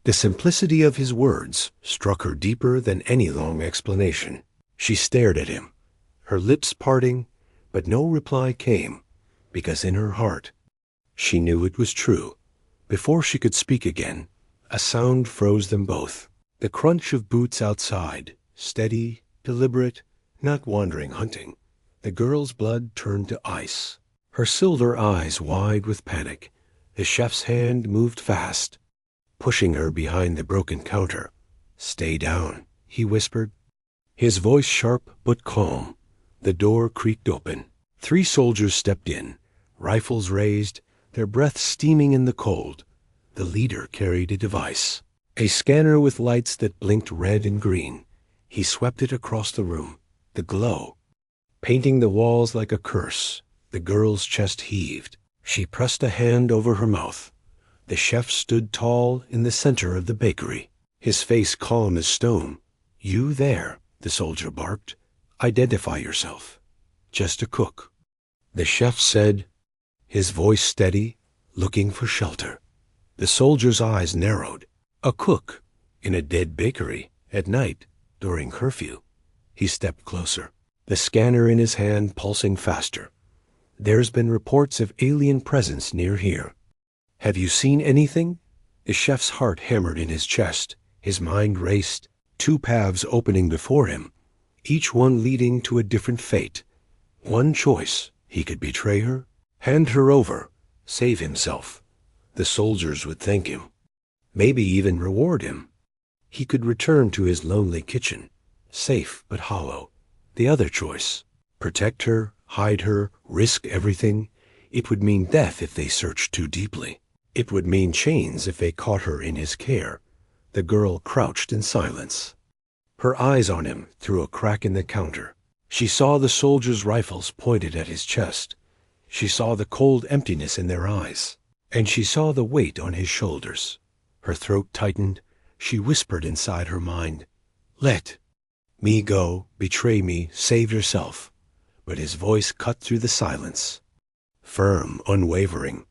The simplicity of his words struck her deeper than any long explanation. She stared at him, her lips parting, but no reply came, because in her heart she knew it was true. Before she could speak again, a sound froze them both. The crunch of boots outside, steady, deliberate, not wandering hunting. The girl's blood turned to ice, her silver eyes wide with panic. The chef's hand moved fast, pushing her behind the broken counter. "Stay down," he whispered, his voice sharp but calm. The door creaked open. 3 soldiers stepped in, rifles raised, their breath steaming in the cold. The leader carried a device, a scanner with lights that blinked red and green. He swept it across the room, the glow painting the walls like a curse. The girl's chest heaved. She pressed a hand over her mouth. The chef stood tall in the center of the bakery, his face calm as stone. "You there," the soldier barked. "Identify yourself." "Just a cook," the chef said, his voice steady, looking for shelter. The soldier's eyes narrowed. A cook in a dead bakery at night during curfew. He stepped closer, the scanner in his hand pulsing faster. "There's been reports of alien presence near here. Have you seen anything?" The chef's heart hammered in his chest. His mind raced, 2 paths opening before him, each one leading to a different fate. One choice: he could betray her, hand her over, save himself. The soldiers would thank him, maybe even reward him. He could return to his lonely kitchen, safe but hollow. The other choice: protect her, hide her, risk everything. It would mean death if they searched too deeply. It would mean chains if they caught her in his care. The girl crouched in silence, her eyes on him through a crack in the counter. She saw the soldiers' rifles pointed at his chest. She saw the cold emptiness in their eyes, and she saw the weight on his shoulders. Her throat tightened. She whispered inside her mind, "Let me go, betray me, save yourself." But his voice cut through the silence, firm, unwavering.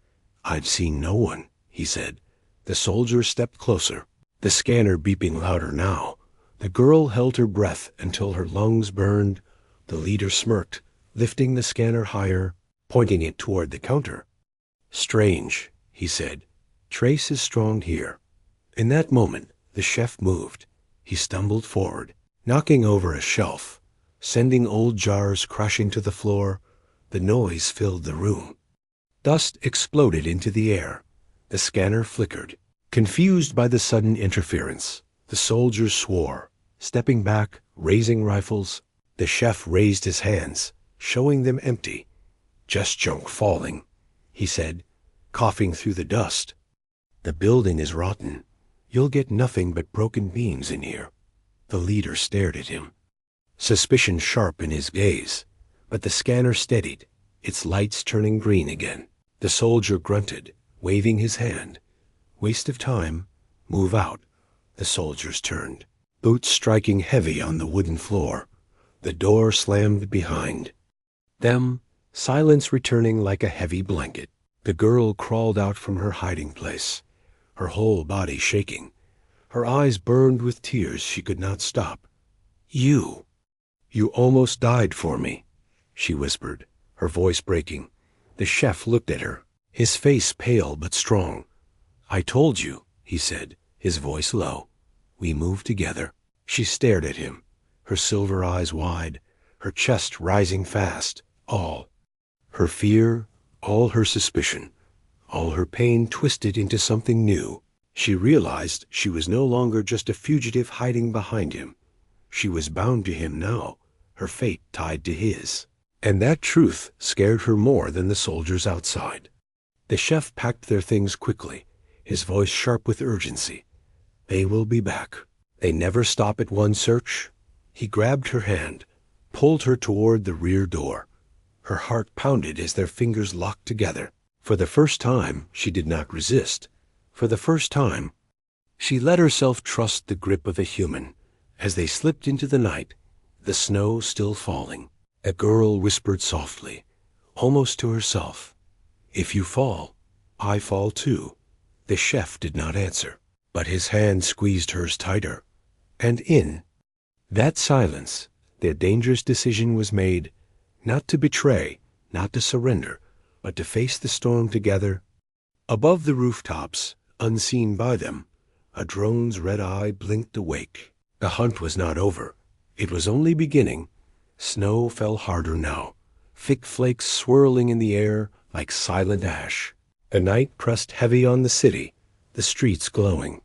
"I've seen no one," he said. The soldier stepped closer, the scanner beeping louder now. The girl held her breath until her lungs burned. The leader smirked, lifting the scanner higher, pointing it toward the counter. "Strange," he said. "Trace is strong here." In that moment, the chef moved. He stumbled forward, knocking over a shelf, sending old jars crashing to the floor. The noise filled the room. Dust exploded into the air. The scanner flickered, confused by the sudden interference. The soldiers swore, stepping back, raising rifles. The chef raised his hands, showing them empty. "Just junk falling," he said, coughing through the dust. "The building is rotten. You'll get nothing but broken beams in here." The leader stared at him, suspicion sharp in his gaze. But the scanner steadied, its lights turning green again. The soldier grunted, waving his hand. "Waste of time. Move out." The soldiers turned, boots striking heavy on the wooden floor. The door slammed behind them, silence returning like a heavy blanket. The girl crawled out from her hiding place, her whole body shaking. Her eyes burned with tears she could not stop. You almost died for me," she whispered, her voice breaking. The chef looked at her, his face pale but strong. "I told you," he said, his voice low. "We moved together." She stared at him, her silver eyes wide, her chest rising fast. All her fear, all her suspicion, all her pain twisted into something new. She realized she was no longer just a fugitive hiding behind him. She was bound to him now, her fate tied to his. And that truth scared her more than the soldiers outside. The chef packed their things quickly, his voice sharp with urgency. "They will be back. They never stop at one search." He grabbed her hand, pulled her toward the rear door. Her heart pounded as their fingers locked together. For the first time, she did not resist. For the first time, She let herself trust the grip of a human. As they slipped into the night, the snow still falling, a girl whispered softly, almost to herself, "If you fall, I fall too." The chef did not answer, but his hand squeezed hers tighter. And in that silence, the dangerous decision was made, not to betray, not to surrender, but to face the storm together. Above the rooftops, unseen by them, a drone's red eye blinked awake. The hunt was not over. It was only beginning. Snow fell harder now, thick flakes swirling in the air like silent ash. The night pressed heavy on the city, the streets glowing.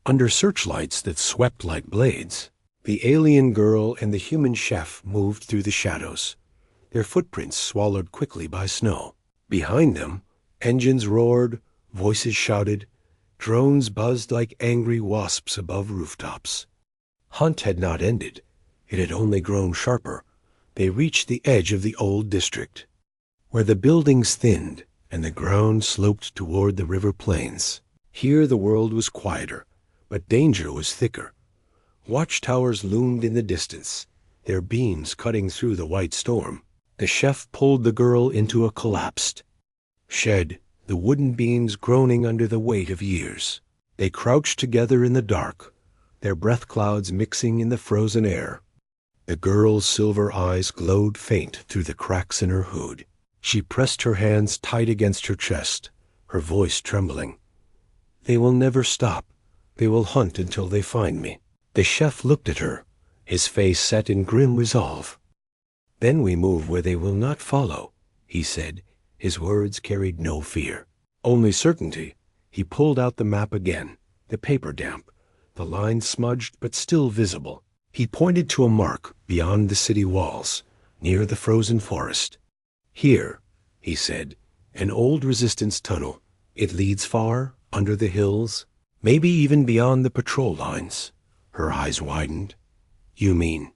Under searchlights that swept like blades, the alien girl and the human chef moved through the shadows, their footprints swallowed quickly by snow. Behind them, engines roared, voices shouted, drones buzzed like angry wasps above rooftops. Hunt had not ended. It had only grown sharper. They reached the edge of the old district, where the buildings thinned and the ground sloped toward the river plains. Here the world was quieter, but danger was thicker. Watchtowers loomed in the distance, their beams cutting through the white storm. The chef pulled the girl into a collapsed shed, the wooden beams groaning under the weight of years. They crouched together in the dark, their breath clouds mixing in the frozen air. The girl's silver eyes glowed faint through the cracks in her hood. She pressed her hands tight against her chest, her voice trembling. "They will never stop. They will hunt until they find me." The chef looked at her, his face set in grim resolve. "Then we move where they will not follow," he said. His words carried no fear, only certainty. He pulled out the map again, the paper damp, the lines smudged but still visible. He pointed to a mark beyond the city walls, near the frozen forest. "Here," he said, "an old resistance tunnel. It leads far, under the hills, maybe even beyond the patrol lines." Her eyes widened. "You mean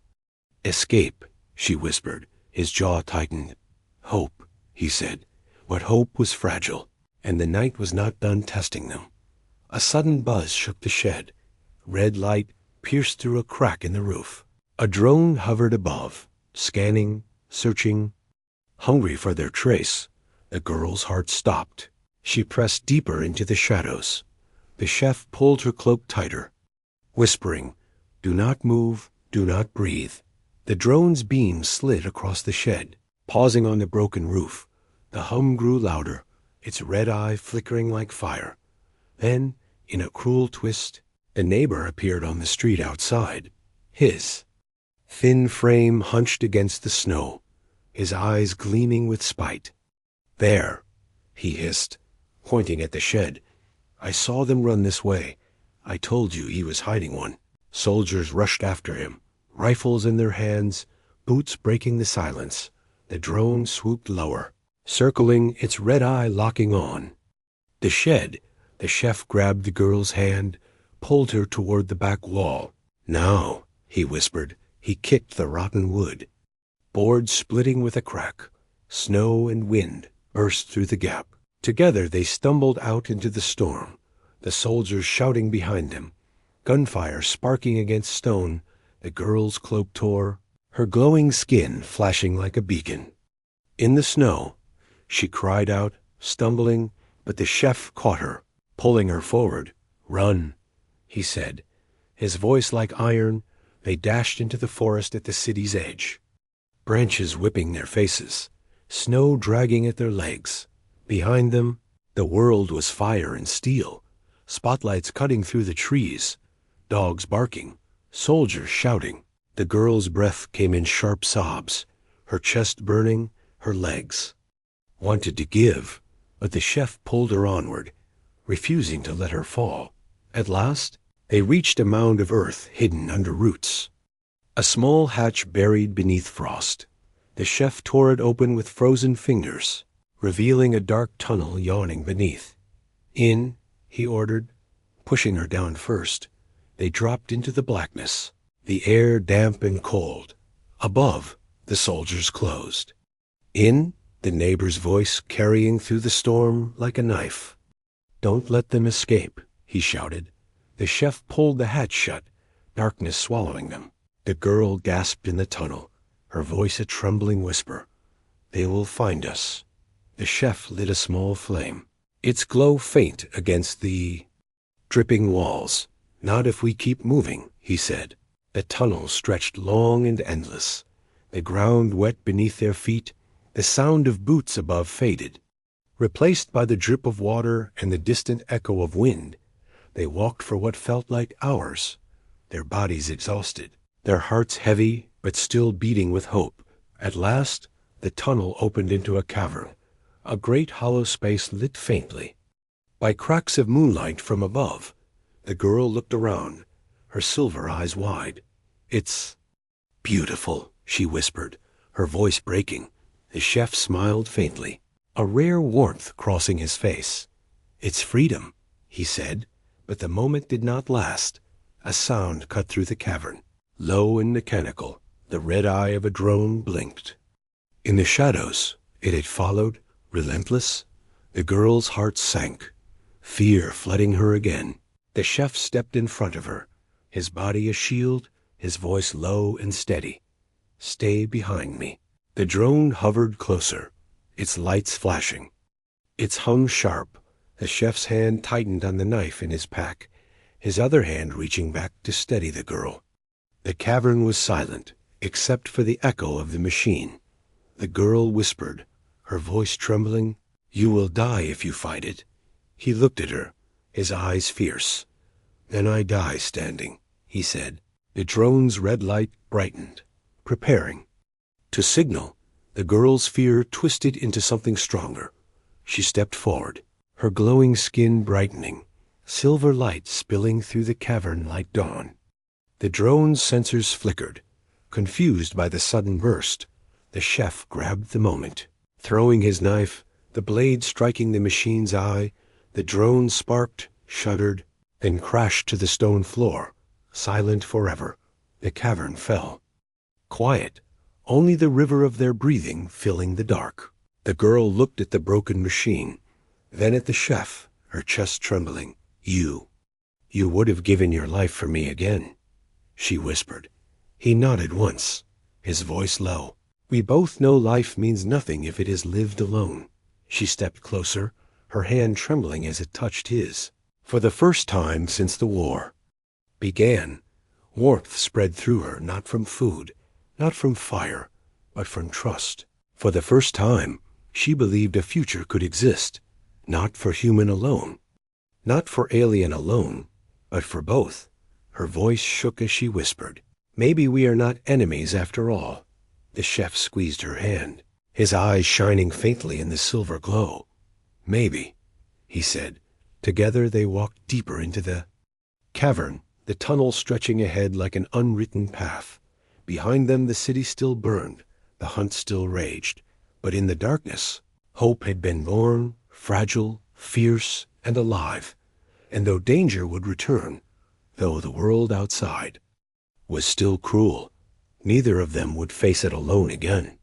escape?" she whispered. His jaw tightened. "Hope," he said, but hope was fragile, and the night was not done testing them. A sudden buzz shook the shed. Red light pierced through a crack in the roof. A drone hovered above, scanning, searching. Hungry for their trace, the girl's heart stopped. She pressed deeper into the shadows. The chef pulled her cloak tighter, whispering, "Do not move, do not breathe." The drone's beam slid across the shed, pausing on the broken roof. The hum grew louder, its red eye flickering like fire. Then, in a cruel twist, a neighbor appeared on the street outside. His thin frame hunched against the snow, his eyes gleaming with spite. "There," he hissed, pointing at the shed. "I saw them run this way. I told you he was hiding one." Soldiers rushed after him, rifles in their hands, boots breaking the silence. The drone swooped lower, circling, its red eye locking on. The shed, the chef grabbed the girl's hand, pulled her toward the back wall. "Now," he whispered. He kicked the rotten wood. Boards splitting with a crack, snow and wind burst through the gap. Together they stumbled out into the storm, the soldiers shouting behind them, gunfire sparking against stone. The girl's cloak tore, her glowing skin flashing like a beacon. In the snow, she cried out, stumbling, but the chef caught her, pulling her forward. "Run," he said, his voice like iron. They dashed into the forest at the city's edge, branches whipping their faces, snow dragging at their legs. Behind them, the world was fire and steel, spotlights cutting through the trees, dogs barking, soldiers shouting. The girl's breath came in sharp sobs, her chest burning, her legs wanted to give, but the chef pulled her onward, refusing to let her fall. At last, they reached a mound of earth hidden under roots, a small hatch buried beneath frost. The chef tore it open with frozen fingers, revealing a dark tunnel yawning beneath. "In," he ordered, pushing her down first. They dropped into the blackness, the air damp and cold. Above, the soldiers closed. "In," the neighbor's voice carrying through the storm like a knife. "Don't let them escape," he shouted. The chef pulled the hatch shut, darkness swallowing them. The girl gasped in the tunnel, her voice a trembling whisper. "They will find us." The chef lit a small flame, its glow faint against the dripping walls. "Not if we keep moving," he said. The tunnel stretched long and endless, the ground wet beneath their feet, the sound of boots above faded. Replaced by the drip of water and the distant echo of wind, they walked for what felt like hours, their bodies exhausted, their hearts heavy but still beating with hope. At last, the tunnel opened into a cavern, a great hollow space lit faintly by cracks of moonlight from above. The girl looked around, her silver eyes wide. "It's beautiful," she whispered, her voice breaking. The chef smiled faintly, a rare warmth crossing his face. "It's freedom," he said, but the moment did not last. A sound cut through the cavern, low and mechanical. The red eye of a drone blinked. In the shadows, it had followed, relentless. The girl's heart sank, fear flooding her again. The chef stepped in front of her, his body a shield, his voice low and steady. "Stay behind me." The drone hovered closer, its lights flashing. Its hung sharp. The chef's hand tightened on the knife in his pack, his other hand reaching back to steady the girl. The cavern was silent, except for the echo of the machine. The girl whispered, her voice trembling, "You will die if you fight it." He looked at her, his eyes fierce. "Then I die standing," he said. The drone's red light brightened, preparing to signal. The girl's fear twisted into something stronger. She stepped forward, her glowing skin brightening, silver light spilling through the cavern like dawn. The drone's sensors flickered, confused by the sudden burst. The chef grabbed the moment, throwing his knife, the blade striking the machine's eye. The drone sparked, shuddered, then crashed to the stone floor, silent forever. The cavern fell. Quiet, only the river of their breathing filling the dark. The girl looked at the broken machine, then at the chef, her chest trembling. You would have given your life for me again," she whispered. He nodded once, his voice low. "We both know life means nothing if it is lived alone." She stepped closer, her hand trembling as it touched his. For the first time since the war began, warmth spread through her, not from food, not from fire, but from trust. For the first time, she believed a future could exist, not for human alone, not for alien alone, but for both. Her voice shook as she whispered, "Maybe we are not enemies after all." The chef squeezed her hand, his eyes shining faintly in the silver glow. "Maybe," he said. Together they walked deeper into the cavern, the tunnel stretching ahead like an unwritten path. Behind them the city still burned, the hunt still raged. But in the darkness, hope had been born, fragile, fierce, and alive. And though danger would return, though the world outside was still cruel, neither of them would face it alone again.